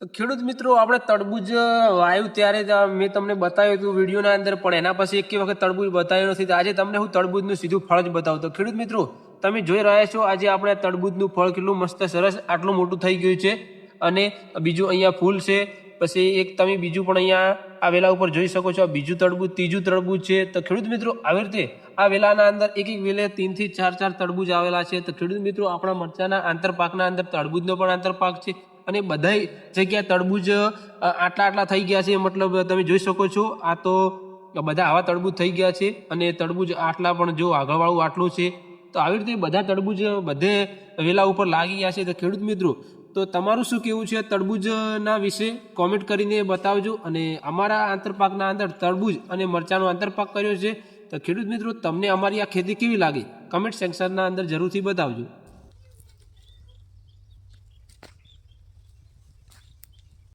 તો ખેડૂત મિત્રો આપણે તરબૂજ વાવ્યું ત્યારે જ મેં તમને બતાવ્યું હતું વિડીયોના અંદર, પણ એના પછી એક વખત તરબૂજ બતાવ્યું નથી. તો આજે તમને હું તરબૂજનું સીધું ફળ જ બતાવું. તો ખેડૂત મિત્રો તમે જોઈ રહ્યા છો આજે આપણે તરબૂજનું ફળ કેટલું મસ્ત સરસ આટલું મોટું થઈ ગયું છે. અને બીજું અહીંયા ફૂલ છે. પછી એક તમે બીજું પણ અહીંયા આ વેલા ઉપર જોઈ શકો છો. બીજું તરબૂજ, ત્રીજું તરબૂજ છે. તો ખેડૂત મિત્રો આવી રીતે આ વેલાના અંદર એક વેલે 3 થી 4 તરબૂજ આવેલા છે. તો ખેડૂત મિત્રો આપણા મરચાના આંતરપાકના અંદર તરબૂજનો પણ આંતરપાક છે. અને બધાય જગ્યાએ તરબૂજ આટલા થઈ ગયા છે. મતલબ તમે જોઈ શકો છો આ તો બધા આવા તરબૂજ થઈ ગયા છે. અને તરબૂજ આટલા પણ જો આગળવાળું આટલું છે. તો આવી રીતે બધા તરબૂજ બધે વેલા ઉપર લાગી ગયા છે. તો ખેડૂત મિત્રો તો તમારું શું કહેવું છે તરબૂજના વિશે કોમેન્ટ કરીને બતાવજો. અને અમારા આંતરપાકના અંદર તરબૂજ અને મરચાંનો આંતરપાક કર્યો છે. તો ખેડૂત મિત્રો તમને અમારી આ ખેતી કેવી લાગી કમેન્ટ સેક્શનના અંદર જરૂરથી બતાવજો.